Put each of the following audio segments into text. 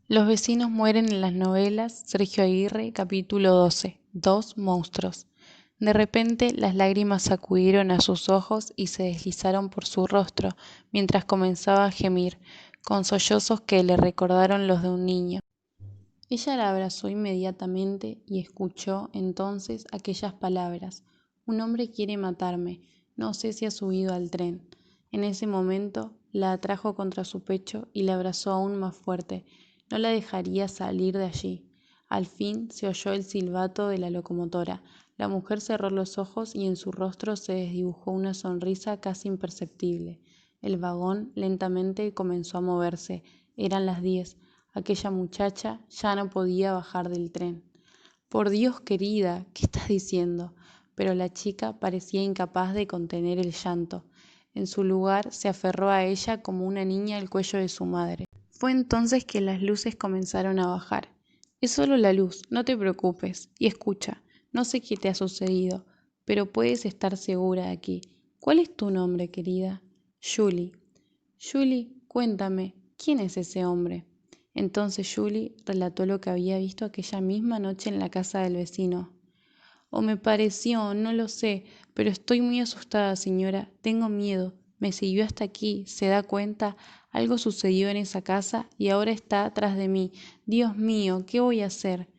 Los vecinos mueren en las novelas. Sergio Aguirre, capítulo 12. Dos monstruos. De repente las lágrimas sacudieron a sus ojos y se deslizaron por su rostro, mientras comenzaba a gemir, con sollozos que le recordaron los de un niño. Ella la abrazó inmediatamente y escuchó entonces aquellas palabras: un hombre quiere matarme, no sé si ha subido al tren. En ese momento la atrajo contra su pecho y la abrazó aún más fuerte. No la dejaría salir de allí. Al fin se oyó el silbato de la locomotora. La mujer cerró los ojos y en su rostro se desdibujó una sonrisa casi imperceptible. El vagón lentamente comenzó a moverse. Eran las 10. Aquella muchacha ya no podía bajar del tren. Por Dios, querida, ¿qué estás diciendo? Pero la chica parecía incapaz de contener el llanto. En su lugar se aferró a ella como una niña al cuello de su madre. Fue entonces que las luces comenzaron a bajar. Es solo la luz, no te preocupes. Y escucha, no sé qué te ha sucedido, pero puedes estar segura aquí. ¿Cuál es tu nombre, querida? Julie. Julie, cuéntame, ¿quién es ese hombre? Entonces Julie relató lo que había visto aquella misma noche en la casa del vecino. O me pareció, no lo sé, pero estoy muy asustada, señora. Tengo miedo. Me siguió hasta aquí. ¿Se da cuenta? Algo sucedió en esa casa y ahora está atrás de mí. Dios mío, ¿qué voy a hacer?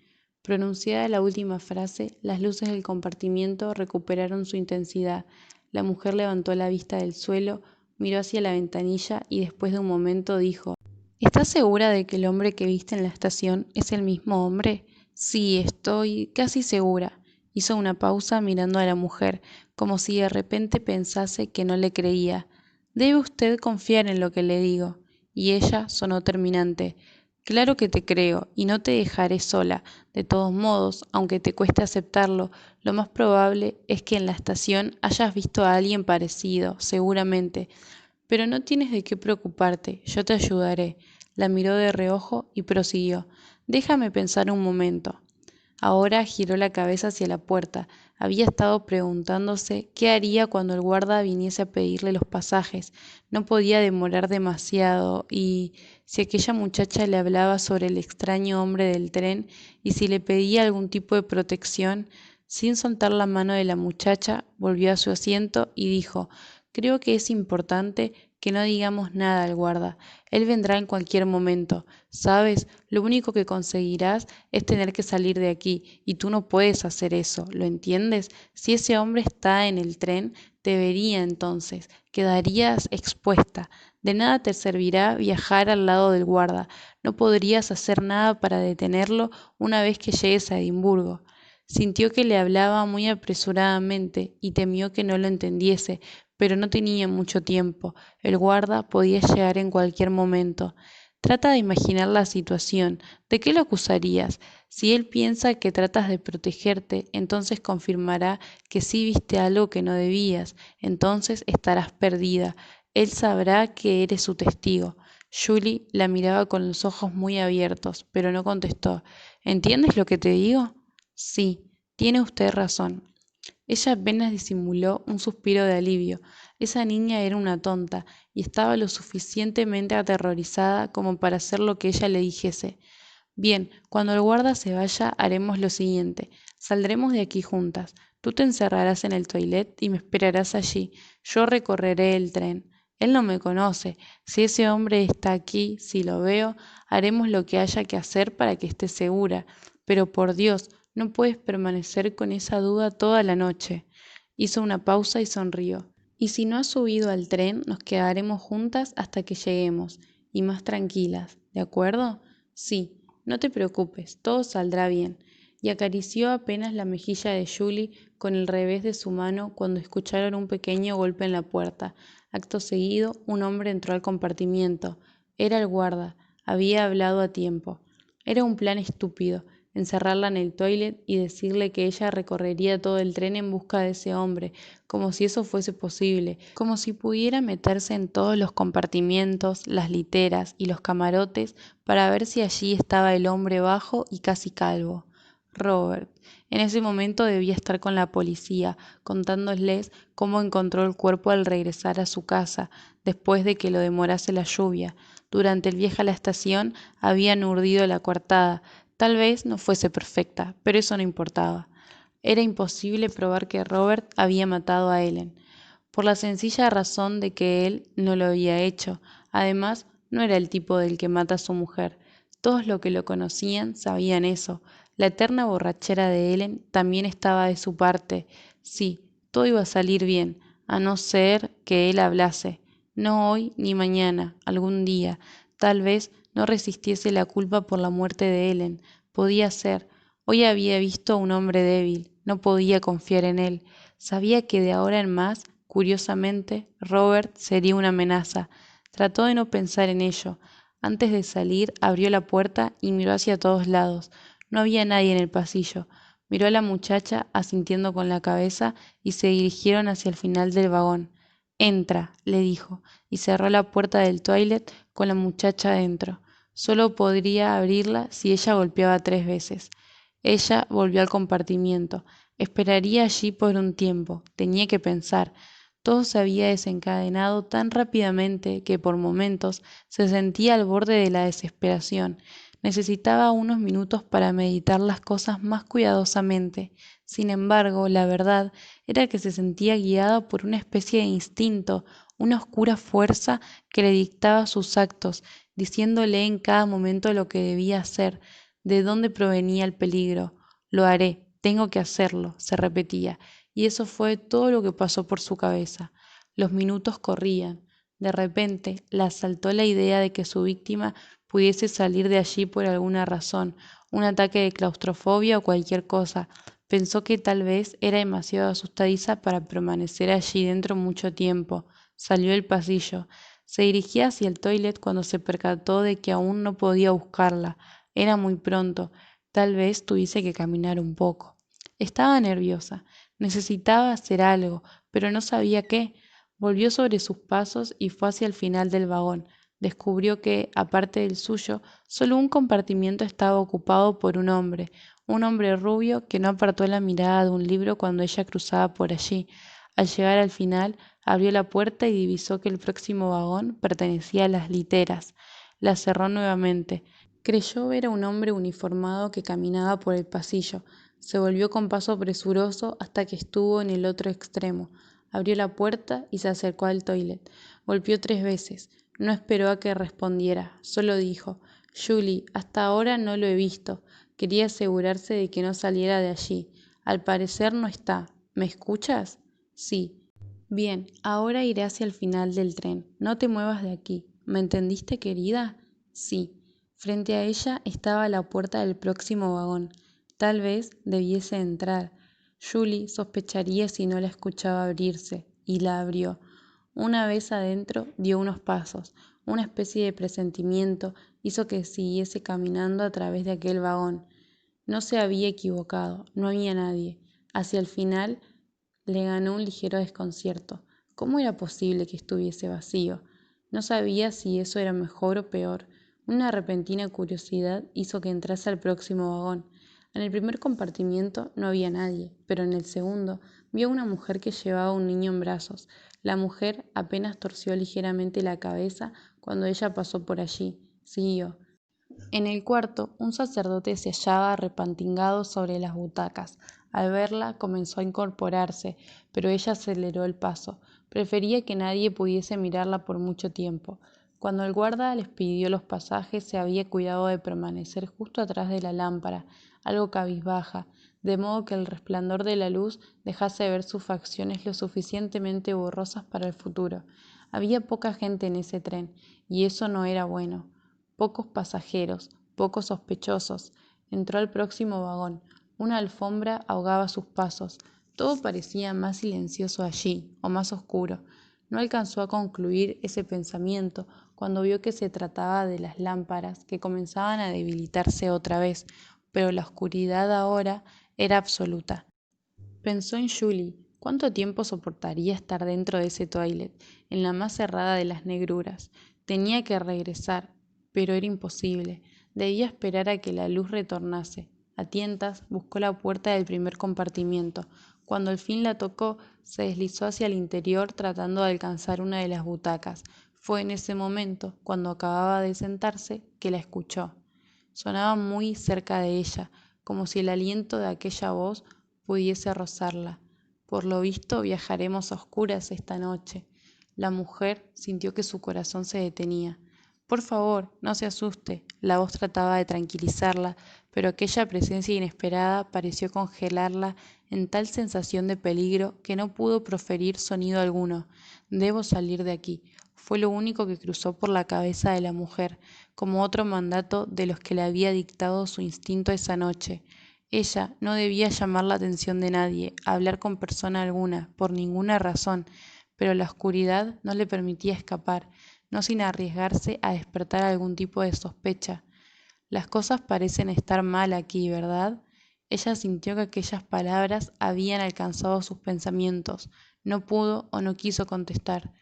Pronunciada la última frase, las luces del compartimiento recuperaron su intensidad. La mujer levantó la vista del suelo, miró hacia la ventanilla y después de un momento dijo: ¿Estás segura de que el hombre que viste en la estación es el mismo hombre? Sí, estoy casi segura. Hizo una pausa mirando a la mujer, como si de repente pensase que no le creía. Debe usted confiar en lo que le digo. Y ella sonó terminante. Claro que te creo, y no te dejaré sola. De todos modos, aunque te cueste aceptarlo, lo más probable es que en la estación hayas visto a alguien parecido, seguramente. Pero no tienes de qué preocuparte, yo te ayudaré. La miró de reojo y prosiguió: déjame pensar un momento. Ahora giró la cabeza hacia la puerta. Había estado preguntándose qué haría cuando el guarda viniese a pedirle los pasajes. No podía demorar demasiado y si aquella muchacha le hablaba sobre el extraño hombre del tren y si le pedía algún tipo de protección. Sin soltar la mano de la muchacha, volvió a su asiento y dijo: creo que es importante que no digamos nada al guarda. Él vendrá en cualquier momento. ¿Sabes? Lo único que conseguirás es tener que salir de aquí, y tú no puedes hacer eso, ¿lo entiendes? Si ese hombre está en el tren, te vería entonces, quedarías expuesta. De nada te servirá viajar al lado del guarda, no podrías hacer nada para detenerlo una vez que llegues a Edimburgo. Sintió que le hablaba muy apresuradamente y temió que no lo entendiese, pero no tenía mucho tiempo. El guarda podía llegar en cualquier momento. Trata de imaginar la situación. ¿De qué lo acusarías? Si él piensa que tratas de protegerte, entonces confirmará que sí viste algo que no debías. Entonces estarás perdida. Él sabrá que eres su testigo. Julie la miraba con los ojos muy abiertos, pero no contestó. ¿Entiendes lo que te digo? Sí, tiene usted razón. Ella apenas disimuló un suspiro de alivio. Esa niña era una tonta y estaba lo suficientemente aterrorizada como para hacer lo que ella le dijese. Bien, cuando el guarda se vaya, haremos lo siguiente. Saldremos de aquí juntas. Tú te encerrarás en el toilet y me esperarás allí. Yo recorreré el tren. Él no me conoce. Si ese hombre está aquí, si lo veo, haremos lo que haya que hacer para que esté segura. Pero por Dios, no puedes permanecer con esa duda toda la noche. Hizo una pausa y sonrió. Y si no has subido al tren, nos quedaremos juntas hasta que lleguemos, y más tranquilas, ¿de acuerdo? Sí, no te preocupes, todo saldrá bien. Y acarició apenas la mejilla de Julie con el revés de su mano cuando escucharon un pequeño golpe en la puerta. Acto seguido, un hombre entró al compartimiento. Era el guarda. Había hablado a tiempo. Era un plan estúpido, encerrarla en el toilet y decirle que ella recorrería todo el tren en busca de ese hombre, como si eso fuese posible, como si pudiera meterse en todos los compartimientos, las literas y los camarotes para ver si allí estaba el hombre bajo y casi calvo. Robert. En ese momento debía estar con la policía, contándoles cómo encontró el cuerpo al regresar a su casa, después de que lo demorase la lluvia. Durante el viaje a la estación habían urdido la coartada. Tal vez no fuese perfecta, pero eso no importaba. Era imposible probar que Robert había matado a Ellen, por la sencilla razón de que él no lo había hecho. Además, no era el tipo del que mata a su mujer. Todos los que lo conocían sabían eso. La eterna borrachera de Ellen también estaba de su parte. Sí, todo iba a salir bien, a no ser que él hablase. No hoy ni mañana, algún día. Tal vez no resistiese la culpa por la muerte de Ellen. Podía ser. Hoy había visto a un hombre débil. No podía confiar en él. Sabía que de ahora en más, curiosamente, Robert sería una amenaza. Trató de no pensar en ello. Antes de salir, abrió la puerta y miró hacia todos lados. No había nadie en el pasillo. Miró a la muchacha asintiendo con la cabeza y se dirigieron hacia el final del vagón. Entra, le dijo, y cerró la puerta del toilet con la muchacha dentro. Solo podría abrirla si ella golpeaba 3 veces. Ella volvió al compartimiento. Esperaría allí por un tiempo. Tenía que pensar. Todo se había desencadenado tan rápidamente que por momentos se sentía al borde de la desesperación. Necesitaba unos minutos para meditar las cosas más cuidadosamente. Sin embargo, la verdad era que se sentía guiado por una especie de instinto, una oscura fuerza que le dictaba sus actos, diciéndole en cada momento lo que debía hacer, de dónde provenía el peligro. Lo haré, tengo que hacerlo, se repetía, y eso fue todo lo que pasó por su cabeza. Los minutos corrían. De repente le asaltó la idea de que su víctima pudiese salir de allí por alguna razón, un ataque de claustrofobia o cualquier cosa. Pensó que tal vez era demasiado asustadiza para permanecer allí dentro mucho tiempo. Salió del pasillo. Se dirigía hacia el toilet cuando se percató de que aún no podía buscarla. Era muy pronto. Tal vez tuviese que caminar un poco. Estaba nerviosa. Necesitaba hacer algo, pero no sabía qué. Volvió sobre sus pasos y fue hacia el final del vagón. Descubrió que, aparte del suyo, solo un compartimiento estaba ocupado por un hombre rubio que no apartó la mirada de un libro cuando ella cruzaba por allí. Al llegar al final, abrió la puerta y divisó que el próximo vagón pertenecía a las literas. La cerró nuevamente. Creyó ver a un hombre uniformado que caminaba por el pasillo. Se volvió con paso presuroso hasta que estuvo en el otro extremo. Abrió la puerta y se acercó al toilet. Golpeó 3 veces. No esperó a que respondiera, solo dijo: Julie, hasta ahora no lo he visto. Quería asegurarse de que no saliera de allí. Al parecer no está. ¿Me escuchas? Sí. Bien, ahora iré hacia el final del tren. No te muevas de aquí. ¿Me entendiste, querida? Sí. Frente a ella estaba la puerta del próximo vagón. Tal vez debiese entrar. Julie sospecharía si no la escuchaba abrirse, y la abrió. Una vez adentro, dio unos pasos. Una especie de presentimiento hizo que siguiese caminando a través de aquel vagón. No se había equivocado, no había nadie. Hacia el final le ganó un ligero desconcierto. ¿Cómo era posible que estuviese vacío? No sabía si eso era mejor o peor. Una repentina curiosidad hizo que entrase al próximo vagón. En el primer compartimiento no había nadie, pero en el segundo vio a una mujer que llevaba un niño en brazos. La mujer apenas torció ligeramente la cabeza cuando ella pasó por allí. Siguió. En el cuarto, un sacerdote se hallaba arrepantingado sobre las butacas. Al verla, comenzó a incorporarse, pero ella aceleró el paso. Prefería que nadie pudiese mirarla por mucho tiempo. Cuando el guarda les pidió los pasajes, se había cuidado de permanecer justo atrás de la lámpara, algo cabizbaja, de modo que el resplandor de la luz dejase ver sus facciones lo suficientemente borrosas para el futuro. Había poca gente en ese tren, y eso no era bueno. Pocos pasajeros, pocos sospechosos. Entró al próximo vagón. Una alfombra ahogaba sus pasos. Todo parecía más silencioso allí, o más oscuro. No alcanzó a concluir ese pensamiento cuando vio que se trataba de las lámparas que comenzaban a debilitarse otra vez, pero la oscuridad ahora era absoluta. Pensó en Julie. ¿Cuánto tiempo soportaría estar dentro de ese toilet, en la más cerrada de las negruras? Tenía que regresar, pero era imposible. Debía esperar a que la luz retornase. A tientas buscó la puerta del primer compartimiento. Cuando al fin la tocó, se deslizó hacia el interior tratando de alcanzar una de las butacas. Fue en ese momento, cuando acababa de sentarse, que la escuchó. Sonaba muy cerca de ella, como si el aliento de aquella voz pudiese rozarla. Por lo visto viajaremos a oscuras esta noche. La mujer sintió que su corazón se detenía. Por favor, no se asuste. La voz trataba de tranquilizarla, pero aquella presencia inesperada pareció congelarla en tal sensación de peligro que no pudo proferir sonido alguno. Debo salir de aquí. Fue lo único que cruzó por la cabeza de la mujer, como otro mandato de los que le había dictado su instinto esa noche. Ella no debía llamar la atención de nadie, hablar con persona alguna, por ninguna razón, pero la oscuridad no le permitía escapar, no sin arriesgarse a despertar algún tipo de sospecha. Las cosas parecen estar mal aquí, ¿verdad? Ella sintió que aquellas palabras habían alcanzado sus pensamientos. No pudo o no quiso contestar.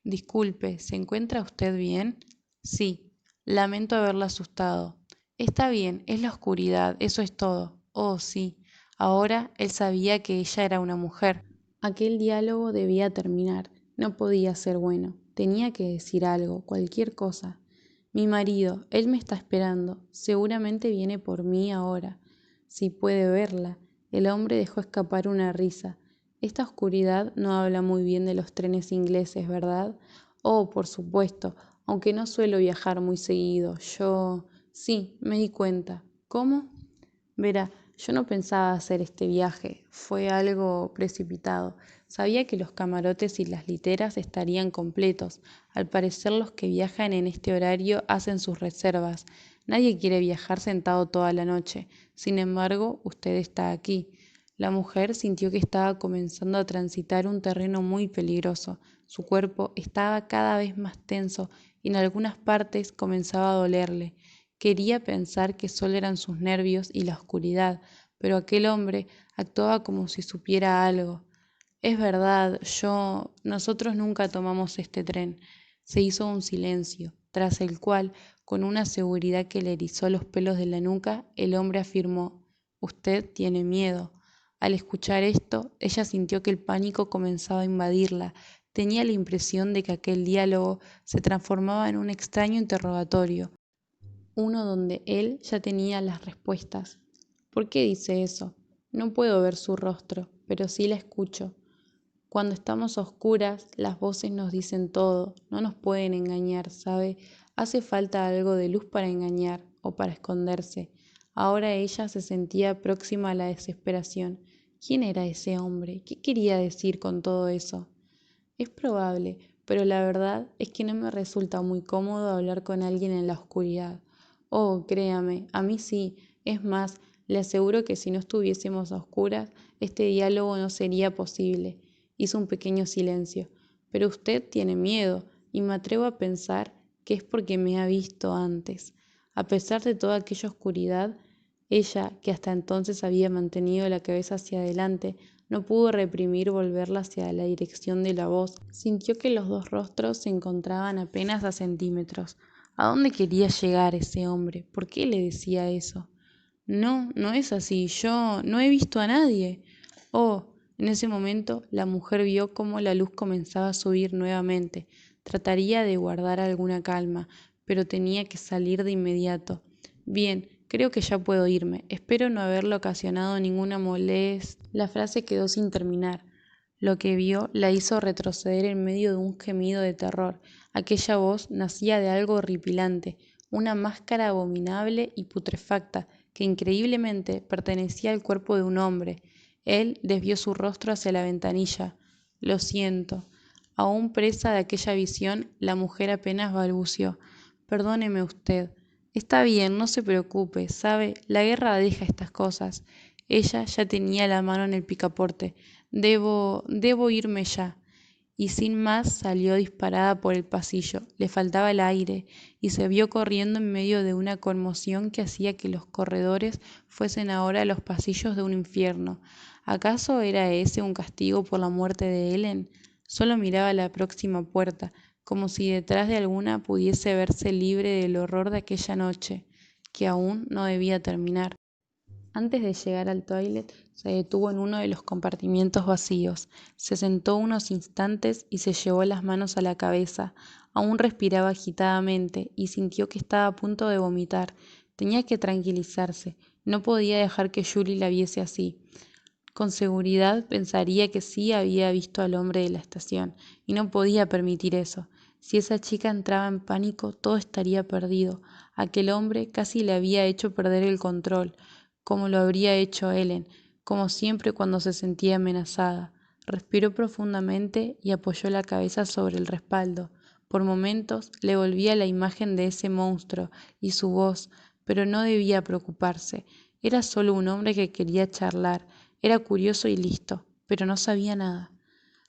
Disculpe, ¿se encuentra usted bien? Sí, lamento haberla asustado. Está bien, es la oscuridad, eso es todo. Oh, sí. Ahora él sabía que ella era una mujer. Aquel diálogo debía terminar. No podía ser bueno. Tenía que decir algo, cualquier cosa. Mi marido, él me está esperando. Seguramente viene por mí ahora. Si puede verla. El hombre dejó escapar una risa. Esta oscuridad no habla muy bien de los trenes ingleses, ¿verdad? Oh, por supuesto, aunque no suelo viajar muy seguido. Yo... Sí, me di cuenta. ¿Cómo? Verá, yo no pensaba hacer este viaje, fue algo precipitado. Sabía que los camarotes y las literas estarían completos. Al parecer los que viajan en este horario hacen sus reservas. Nadie quiere viajar sentado toda la noche. Sin embargo, usted está aquí. La mujer sintió que estaba comenzando a transitar un terreno muy peligroso. Su cuerpo estaba cada vez más tenso y en algunas partes comenzaba a dolerle. Quería pensar que solo eran sus nervios y la oscuridad, pero aquel hombre actuaba como si supiera algo. Es verdad, nosotros nunca tomamos este tren. Se hizo un silencio, tras el cual, con una seguridad que le erizó los pelos de la nuca, el hombre afirmó, Usted tiene miedo. Al escuchar esto, ella sintió que el pánico comenzaba a invadirla. Tenía la impresión de que aquel diálogo se transformaba en un extraño interrogatorio, uno donde él ya tenía las respuestas. ¿Por qué dice eso? No puedo ver su rostro, pero sí la escucho. Cuando estamos a oscuras, las voces nos dicen todo, no nos pueden engañar, ¿sabe? Hace falta algo de luz para engañar o para esconderse. Ahora ella se sentía próxima a la desesperación. ¿Quién era ese hombre? ¿Qué quería decir con todo eso? Es probable, pero la verdad es que no me resulta muy cómodo hablar con alguien en la oscuridad. Oh, créame, a mí sí. Es más, le aseguro que si no estuviésemos a oscuras, este diálogo no sería posible. Hizo un pequeño silencio. Pero usted tiene miedo, y me atrevo a pensar que es porque me ha visto antes. A pesar de toda aquella oscuridad, ella, que hasta entonces había mantenido la cabeza hacia adelante, no pudo reprimir volverla hacia la dirección de la voz. Sintió que los dos rostros se encontraban apenas a centímetros. ¿A dónde quería llegar ese hombre? ¿Por qué le decía eso? No, no es así. Yo no he visto a nadie. Oh, en ese momento la mujer vio cómo la luz comenzaba a subir nuevamente. Trataría de guardar alguna calma, pero tenía que salir de inmediato. Bien, creo que ya puedo irme. Espero no haberle ocasionado ninguna molestia. La frase quedó sin terminar. Lo que vio la hizo retroceder en medio de un gemido de terror. Aquella voz nacía de algo horripilante, una máscara abominable y putrefacta que increíblemente pertenecía al cuerpo de un hombre. Él desvió su rostro hacia la ventanilla. Lo siento. Aún presa de aquella visión, la mujer apenas balbuceó. Perdóneme usted. Está bien, no se preocupe. Sabe, la guerra deja estas cosas. Ella ya tenía la mano en el picaporte. Debo irme ya. Y sin más salió disparada por el pasillo. Le faltaba el aire y se vio corriendo en medio de una conmoción que hacía que los corredores fuesen ahora los pasillos de un infierno. ¿Acaso era ese un castigo por la muerte de Helen? Solo miraba la próxima puerta, como si detrás de alguna pudiese verse libre del horror de aquella noche, que aún no debía terminar. Antes de llegar al toilet, se detuvo en uno de los compartimientos vacíos. Se sentó unos instantes y se llevó las manos a la cabeza. Aún respiraba agitadamente y sintió que estaba a punto de vomitar. Tenía que tranquilizarse. No podía dejar que Julie la viese así. Con seguridad pensaría que sí había visto al hombre de la estación, y no podía permitir eso. Si esa chica entraba en pánico, todo estaría perdido. Aquel hombre casi le había hecho perder el control, como lo habría hecho Ellen, como siempre cuando se sentía amenazada. Respiró profundamente y apoyó la cabeza sobre el respaldo. Por momentos le volvía la imagen de ese monstruo y su voz, pero no debía preocuparse. Era solo un hombre que quería charlar. Era curioso y listo, pero no sabía nada.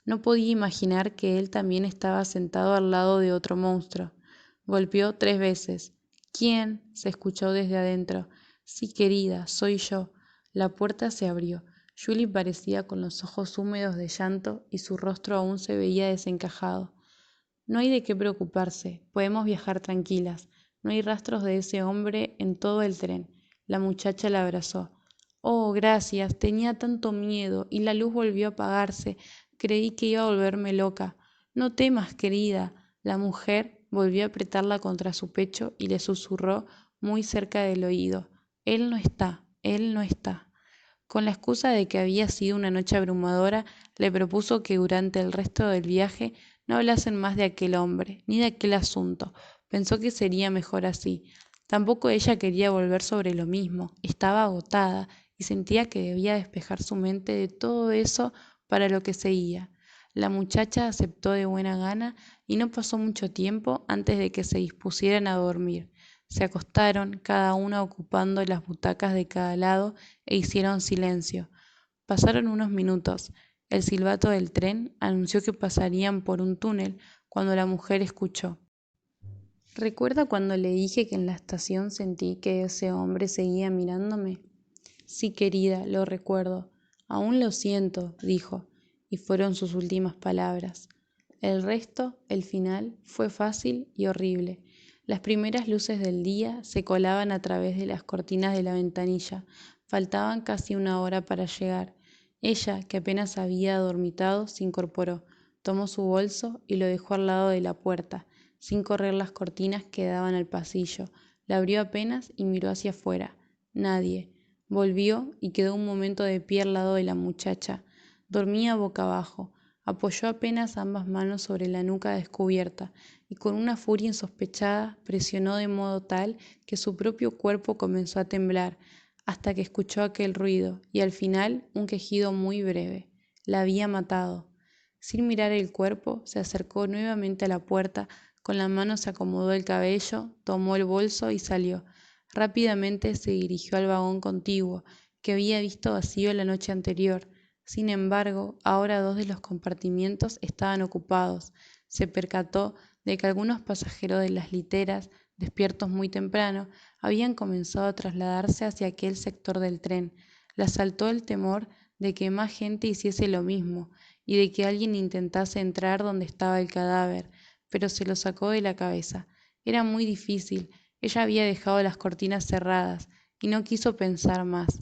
No podía imaginar que él también estaba sentado al lado de otro monstruo. Golpeó 3 veces. ¿Quién? Se escuchó desde adentro. Sí, querida, soy yo. La puerta se abrió. Julie parecía con los ojos húmedos de llanto y su rostro aún se veía desencajado. No hay de qué preocuparse, podemos viajar tranquilas. No hay rastros de ese hombre en todo el tren. La muchacha la abrazó. Oh, gracias, tenía tanto miedo y la luz volvió a apagarse. Creí que iba a volverme loca. No temas, querida. La mujer volvió a apretarla contra su pecho y le susurró muy cerca del oído. Él no está, él no está. Con la excusa de que había sido una noche abrumadora, le propuso que durante el resto del viaje no hablasen más de aquel hombre, ni de aquel asunto. Pensó que sería mejor así. Tampoco ella quería volver sobre lo mismo. Estaba agotada y sentía que debía despejar su mente de todo eso para lo que seguía. La muchacha aceptó de buena gana y no pasó mucho tiempo antes de que se dispusieran a dormir. Se acostaron, cada una ocupando las butacas de cada lado, e hicieron silencio. Pasaron unos minutos. El silbato del tren anunció que pasarían por un túnel cuando la mujer escuchó. ¿Recuerda cuando le dije que en la estación sentí que ese hombre seguía mirándome? Sí, querida, lo recuerdo. Aún lo siento, dijo, y fueron sus últimas palabras. El resto, el final, fue fácil y horrible. Las primeras luces del día se colaban a través de las cortinas de la ventanilla. Faltaban casi una hora para llegar. Ella, que apenas había dormitado, se incorporó, tomó su bolso y lo dejó al lado de la puerta, sin correr las cortinas que daban al pasillo. La abrió apenas y miró hacia afuera. Nadie. Volvió y quedó un momento de pie al lado de la muchacha. Dormía boca abajo. Apoyó apenas ambas manos sobre la nuca descubierta y con una furia insospechada presionó de modo tal que su propio cuerpo comenzó a temblar hasta que escuchó aquel ruido y al final un quejido muy breve. La había matado. Sin mirar el cuerpo, se acercó nuevamente a la puerta, con la mano se acomodó el cabello, tomó el bolso y salió. Rápidamente se dirigió al vagón contiguo, que había visto vacío la noche anterior. Sin embargo, ahora 2 de los compartimientos estaban ocupados. Se percató de que algunos pasajeros de las literas, despiertos muy temprano, habían comenzado a trasladarse hacia aquel sector del tren. Le asaltó el temor de que más gente hiciese lo mismo y de que alguien intentase entrar donde estaba el cadáver, pero se lo sacó de la cabeza. Era muy difícil. Ella había dejado las cortinas cerradas y no quiso pensar más.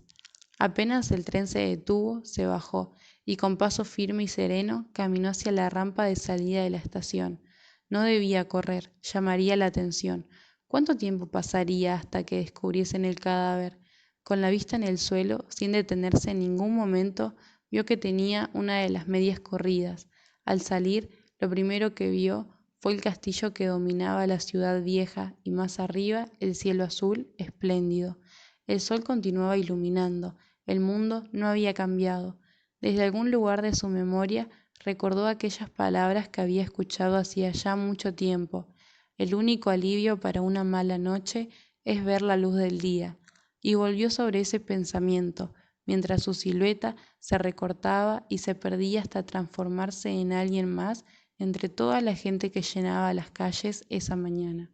Apenas el tren se detuvo, se bajó y con paso firme y sereno caminó hacia la rampa de salida de la estación. No debía correr, llamaría la atención. ¿Cuánto tiempo pasaría hasta que descubriesen el cadáver? Con la vista en el suelo, sin detenerse en ningún momento, vio que tenía una de las medias corridas. Al salir, lo primero que vio fue el castillo que dominaba la ciudad vieja y más arriba el cielo azul espléndido. El sol continuaba iluminando, el mundo no había cambiado. Desde algún lugar de su memoria recordó aquellas palabras que había escuchado hacía ya mucho tiempo. El único alivio para una mala noche es ver la luz del día. Y volvió sobre ese pensamiento, mientras su silueta se recortaba y se perdía hasta transformarse en alguien más entre toda la gente que llenaba las calles esa mañana.